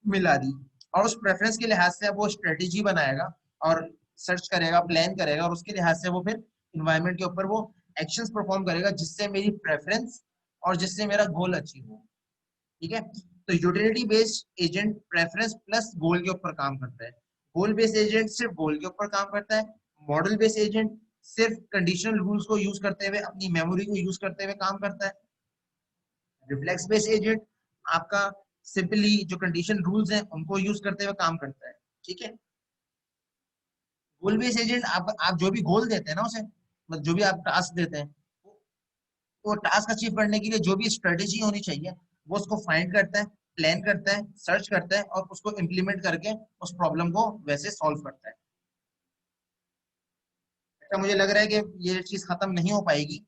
मिला दी, और उस प्रेफरेंस के लिहाज से अब वो स्ट्रेटेजी बनाएगा और सर्च करेगा, प्लान करेगा, और उसके लिहाज से वो फिर इन्वायरमेंट के ऊपर वो एक्शंस परफॉर्म करेगा जिससे मेरी प्रेफरेंस और जिससे मेरा गोल अचीव हो, ठीक है। तो utility based agent preference plus goal के ऊपर काम करता है। गोल बेस्ड एजेंट सिर्फ गोल के ऊपर काम करता है। मॉडल बेस्ड एजेंट सिर्फ कंडीशनल रूल्स को यूज करते हुए, अपनी मेमोरी को यूज करते हुए काम करता है। रिफ्लेक्स बेस्ड एजेंट आपका सिंपली जो कंडीशन रूल्स हैं उनको यूज करते हुए काम करता है, ठीक है। गोल बेस्ड एजेंट आप जो भी गोल देते हैं ना उसे, मतलब जो भी आप टास्क देते हैं, वो टास्क अचीव करने के लिए जो भी स्ट्रेटेजी होनी चाहिए वो उसको फाइंड करता है, प्लान करता है, सर्च करता है और उसको इम्प्लीमेंट करके उस प्रॉब्लम को वैसे सॉल्व करता है। ऐसा मुझे लग रहा है कि ये चीज खत्म नहीं हो पाएगी,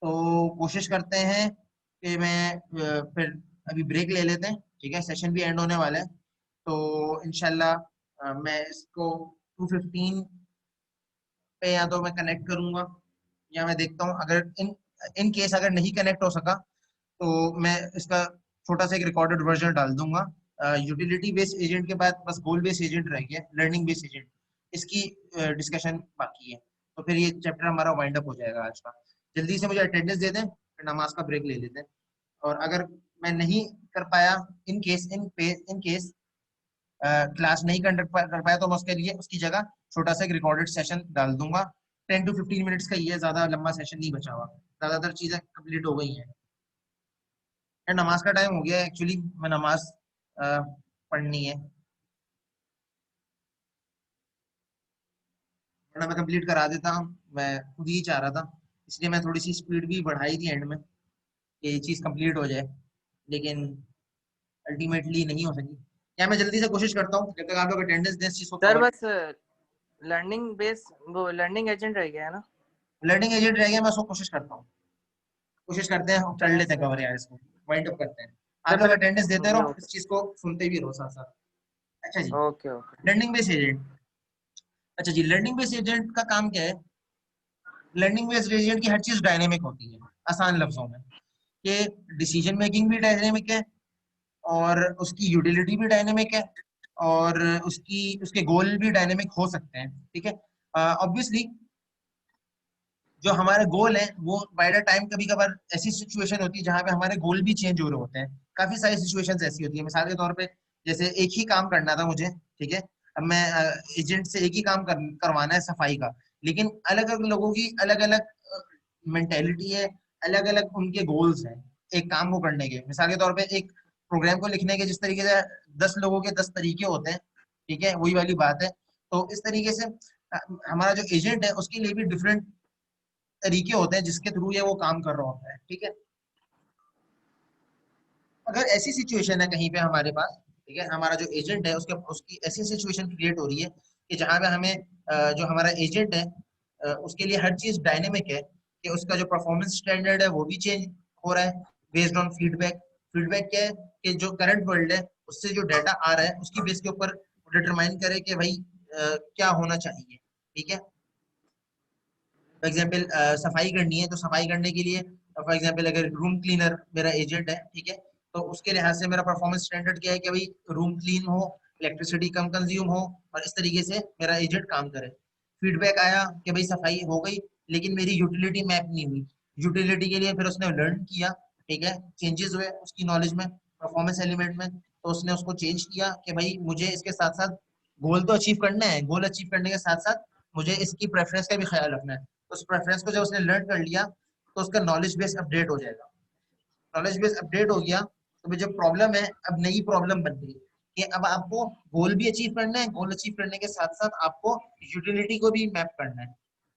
तो कोशिश करते हैं कि मैं फिर अभी ब्रेक ले लेते हैं, ठीक है, सेशन भी एंड होने वाला है, तो इंशाल्लाह मैं इसको 2:15 पे या तो मैं कनेक्ट करूंगा या मैं देखता हूँ, अगर इन इन केस अगर नहीं कनेक्ट हो सका तो मैं इसका छोटा सा एक रिकॉर्डेड वर्जन डाल दूंगा। यूटिलिटी बेस्ड एजेंट के बाद बस गोल बेस्ड एजेंट रह गया, लर्निंग बेस्ड एजेंट, इसकी डिस्कशन बाकी है, तो फिर ये चैप्टर हमारा वाइंड अप हो जाएगा आज का। जल्दी से मुझे अटेंडेंस दे दें, फिर नमाज का ब्रेक ले लेते हैं, और अगर मैं नहीं कर पाया, इन केस क्लास नहीं कंडक्ट कर पाया तो मैं उसके लिए उसकी जगह छोटा सा एक रिकॉर्डेड सेशन डाल दूंगा। 10 to 15 मिनट्स का ये, ज्यादा लंबा सेशन नहीं बचा हुआ, ज्यादातर चीजें कंप्लीट हो गई हैं। नमाज का टाइम हो गया है, एक्चुअली मैं नमाज पढ़नी है, वरना मैं कंप्लीट करा देता हूँ, मैं खुद ही चाह रहा था, इसलिए मैं थोड़ी सी स्पीड भी बढ़ाई थी एंड में कि ये चीज कंप्लीट हो जाए, लेकिन अल्टीमेटली नहीं हो सकी। क्या मैं जल्दी से कोशिश करता हूँ जब तक आप लोग अटेंडेंस दें, इस चीज को सर कवर। बस लर्निंग बेस वो लर्निंग एजेंट रह गया है ना? लर्निंग एजेंट रह गया, मैं उसको कोशिश करता हूँ, कोशिश करते हैं कर चलें लेते हैं सर। कवर यार, इसको वाइंड अप करते हैं। सर आप लोग फिर अटेंडेंस देते ये रहो, इस चीज को सुनते भी रहो साथ साथ। अच्छा जी, okay okay. Learning based agent. अच्छा जी, लर्निंग बेस्ड एजेंट का काम क्या है? लर्निंग बेस्ड एजेंट की हर चीज डायनेमिक होती है, आसान लफ्जों में, कि डिसीजन मेकिंग भी डायनेमिक है, और उसकी यूटिलिटी भी डायनेमिक है, और उसके गोल भी डायनेमिक हो सकते हैं, ठीक है। ऑब्वियसली जो हमारे गोल है वो बाय द टाइम कभी कभार ऐसी सिचुएशन होती है जहां पे हमारे गोल भी चेंज हो रहे होते हैं, काफी सारी सिचुएशंस ऐसी होती है। मिसाल के तौर पे जैसे एक ही काम करना था मुझे, ठीक है, अब मैं एजेंट से एक ही काम करवाना है सफाई का, लेकिन अलग अलग लोगों की अलग अलग मेंटेलिटी है, अलग अलग उनके गोल्स हैं एक काम को करने के। मिसाल के तौर पे एक प्रोग्राम को लिखने के जिस तरीके से 10 लोगों के 10 तरीके होते हैं, ठीक है, वही वाली बात है। तो इस तरीके से हमारा जो एजेंट है उसके लिए भी डिफरेंट तरीके होते हैं जिसके थ्रू ये वो काम कर रहा होता है, ठीक है। अगर ऐसी सिचुएशन है कहीं पे हमारे पास, ठीक है, हमारा जो एजेंट है उसकी ऐसी सिचुएशन क्रिएट हो रही है कि जहां पे हमें जो हमारा एजेंट है उसके लिए हर चीज डायनेमिक है, कि उसका जो परफॉर्मेंस स्टैंडर्ड है वो भी चेंज हो रहा है बेस्ड ऑन फीडबैक। फीडबैक क्या है? कि जो करंट वर्ल्ड है उससे जो डाटा आ रहा है उसकी बेस के ऊपर डिटरमाइन करे कि भाई क्या होना चाहिए, ठीक है। फॉर एग्जाम्पल सफाई करनी है, तो सफाई करने के लिए फॉर एग्जाम्पल अगर रूम क्लीनर मेरा एजेंट है, ठीक है, तो उसके लिहाज से मेरा परफॉर्मेंस स्टैंडर्ड क्या है कि भाई रूम क्लीन हो, इलेक्ट्रिसिटी कम कंज्यूम हो, और इस तरीके से मेरा एजेंट काम करे। फीडबैक आया कि भाई सफाई हो गई लेकिन मेरी यूटिलिटी मैप नहीं हुई, यूटिलिटी के लिए फिर उसने लर्न किया, ठीक है, चेंजेस हुए उसकी नॉलेज में, परफॉर्मेंस एलिमेंट में, तो उसने उसको चेंज किया कि भाई मुझे इसके साथ साथ गोल तो अचीव करना है, गोल अचीव करने के साथ साथ मुझे इसकी प्रेफरेंस का भी ख्याल रखना है। तो उस प्रेफरेंस को जब उसने लर्न कर लिया तो उसका नॉलेज बेस अपडेट हो जाएगा। नॉलेज बेस अपडेट हो गया तो जो प्रॉब्लम है अब नई प्रॉब्लम बन गई कि अब आपको गोल भी अचीव करना है, गोल अचीव करने के साथ साथ आपको यूटिलिटी को भी मैप करना है,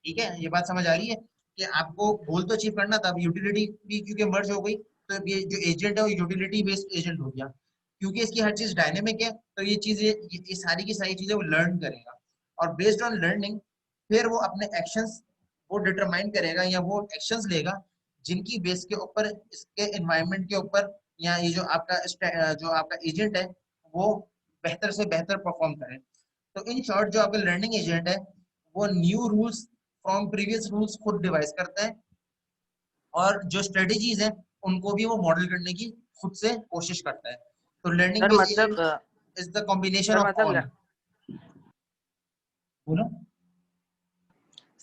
ठीक है। ये बात समझ आ रही है कि आपको गोल तो अचीव करना था, अब यूटिलिटी भी क्योंकि मर्ज हो गई, तो ये जो एजेंट है वो यूटिलिटी बेस्ड एजेंट हो गया। क्योंकि इसकी हर चीज डायनेमिक है तो ये चीजें, ये सारी की सारी चीजें वो लर्न करेगा, और बेस्ड ऑन लर्निंग फिर वो अपने एक्शंस वो डिटरमाइन करेगा या वो एक्शंस लेगा जिनकी बेस के ऊपर इसके एनवायरनमेंट के ऊपर या ये जो आपका एजेंट है वो बेहतर से बेहतर परफॉर्म करे। तो इन शॉर्ट जो आपका लर्निंग एजेंट है वो new rules from previous rules खुद डिवाइस करता है, और जो स्ट्रेटेजीज है उनको भी वो मॉडल करने की खुद से कोशिश करता है। तो लर्निंग सर बेस्ड मतलब agent is the combination sir of मतलब ऑल। बोलो।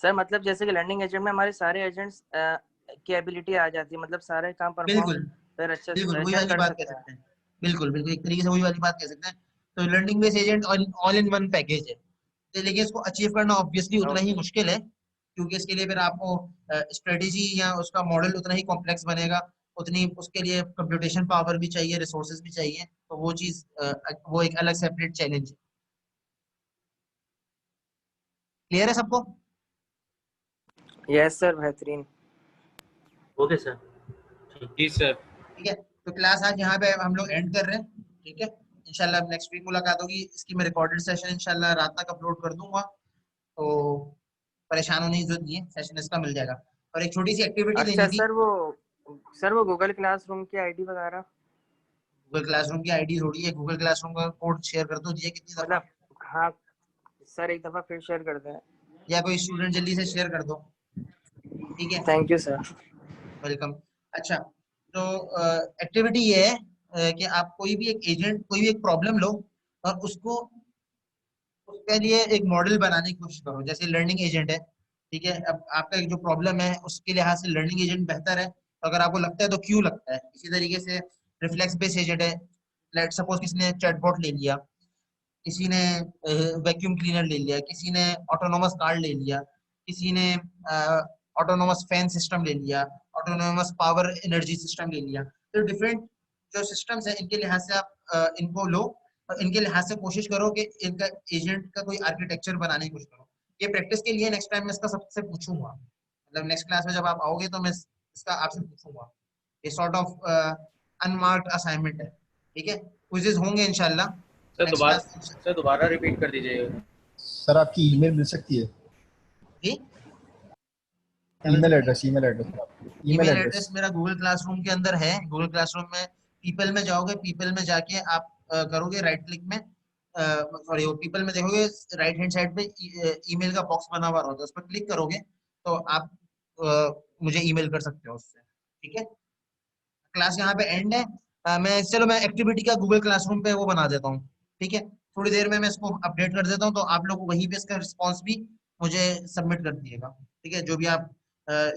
सर मतलब जैसे कि लर्निंग एजेंट में हमारे सारे एजेंट्स की एबिलिटी आ जाती है, मतलब सारे काम परफॉर्म बिल्कुल फिर अच्छे बिल्कुल से वही एजेंट वाली कर बात कह सकता है। सकते हैं, बिल्कुल बिल्कुल एक तरीके से वही वाली बात कह सकते हैं। तो learning based agent all in one package है, तो लेकिन इसको अचीव करना ऑब्वियसली उतना ही ओके। मुश्किल है, क्योंकि इसके लिए फिर आपको स्ट्रेटेजी या उसका मॉडल उतना ही कॉम्प्लेक्स बनेगा, उतनी उसके लिए कंप्यूटेशन पावर भी चाहिए, रिसोर्सेज भी चाहिए, तो वो चीज वो एक अलग सेपरेट चैलेंज है। क्लियर है सबको? यस सर, बेहतरीन। ओके सर, जी सर। ठीक है, तो क्लास आज यहाँ पे हम लोग एंड कर रहे हैं। ठीक है, इंशाल्लाह नेक्स्ट वीक मुलाकात होगी। इसकी मैं रिकॉर्डेड सेशन इंशाल्लाह रात तक अपलोड कर दूंगा, तो परेशान होने की जरूरत नहीं है, सेशन इसका मिल जाएगा। और एक छोटी सी एक्टिविटी अच्छा देनी थी। सर वो गूगल क्लासरूम की आईडी वगैरह, गूगल क्लासरूम की आईडी थोड़ी है, गूगल क्लासरूम का कोड शेयर कर दो, दिया कितनी दफा, मतलब हाँ सर, एक दफा फिर शेयर कर दें। या कोई स्टूडेंट जल्दी से शेयर कर दो। ठीक है, थैंक यू सर। वेलकम। अच्छा, तो एक्टिविटी ये है कि आप कोई भी एक एजेंट, कोई भी एक प्रॉब्लम लो और उसको, उसके लिए एक मॉडल बनाने की कोशिश करो। जैसे लर्निंग एजेंट है, ठीक है, अब आपका एक जो प्रॉब्लम है उसके लिहाज से लर्निंग एजेंट बेहतर है, तो अगर आपको लगता है तो क्यों लगता है। इसी तरीके से रिफ्लेक्स बेस्ड एजेंट है। लेट सपोज किसी ने चैटबॉट ले लिया, किसी ने वैक्यूम क्लीनर ले लिया, किसी ने ऑटोनोमस कार ले लिया, किसी ने ऑटोनोमस फैन सिस्टम ले लिया, ऑटोनोमस पावर एनर्जी सिस्टम ले लिया। तो डिफरेंट जो सिस्टम्स है इनके लिहाज से आप इनको लो और इनके लिहाज से कोशिश करो कि इनका एजेंट का कोई आर्किटेक्चर बनाने की कोशिश करो। ये प्रैक्टिस के लिए नेक्स्ट टाइम मैं इसका सबसे पूछूंगा, मतलब नेक्स्ट क्लास में जब आप आओगे तो मैं इसका आपसे पूछूंगा। ये सॉर्ट ऑफ अनमार्क्ड असाइनमेंट है, ठीक है, क्विज़ेस होंगे इंशाल्लाह नेक्स्ट क्लास। सर दोबारा रिपीट कर दीजिएगा। सर आपकी ईमेल मिल सकती है? जी, क्या मिल ईमेल सकती है? Address, email address email email address. Address मेरा गूगल क्लासरूम के अंदर है। गूगल क्लासरूम में पीपल में जाओगे, पीपल में जाके आप करोगे राइट क्लिक में, सॉरी वो पीपल में देखोगे राइट हैंड साइड पे ईमेल का बॉक्स बना हुआ होता है, उस पर क्लिक करोगे तो आप मुझे ईमेल कर सकते हो उससे। ठीक है, क्लास यहाँ पे एंड है। मैं एक्टिविटी का गूगल क्लासरूम पे वो बना देता हूँ। ठीक है, थोड़ी देर में मैं इसको अपडेट कर देता हूँ, तो आप लोग वहीं पे इसका रिस्पॉन्स भी मुझे सबमिट कर दिएगा। ठीक है, जो भी आप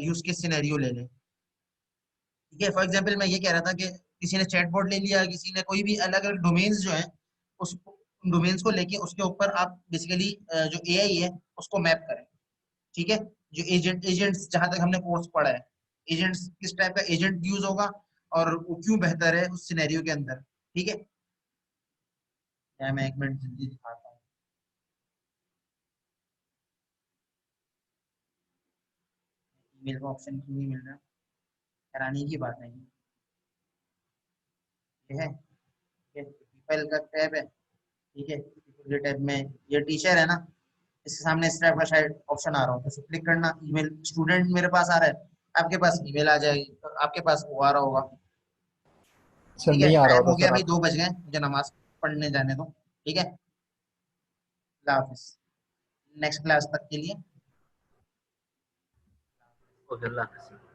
यूज के सिनेरियो ले लें। ठीक है, फॉर एग्जाम्पल मैं ये कह रहा था कि किसी ने चैटबॉट ले लिया, किसी ने कोई भी अलग अलग डोमेन्स जो है, उस डोमेन्स को लेके उसके ऊपर आप बेसिकली जो एआई है उसको मैप करें। ठीक है, जो एजेंट्स जहां तक हमने कोर्स पढ़ा है, एजेंट्स किस टाइप का एजेंट यूज होगा और वो क्यों बेहतर है उस सिनेरियो के अंदर। ठीक है, क्या मैं एक मिनट जल्दी दिखाता हूँ। ईमेल का ऑप्शन क्यों नहीं मिल रहा, हैरानी की बात है ये है। पीपल का टैब है, ठीक है, ये टैब में ये टीचर है ना, इसके सामने इस टाइप का शायद ऑप्शन आ रहा हो, तो क्लिक करना। ईमेल स्टूडेंट मेरे पास आ रहा है, आपके पास ईमेल आ जाएगी, तो आपके पास वो आ रहा होगा। सर ठीक है, नहीं आ रहा टाइम होता हो गया सर भाई, आप। 2 बज गए, मुझे नमाज पढ़ने जाने दो। ठीक है, अल्लाह हाफिज, नेक्स्ट क्लास तक के लिए। ओके, अल्लाह हाफ़िज़।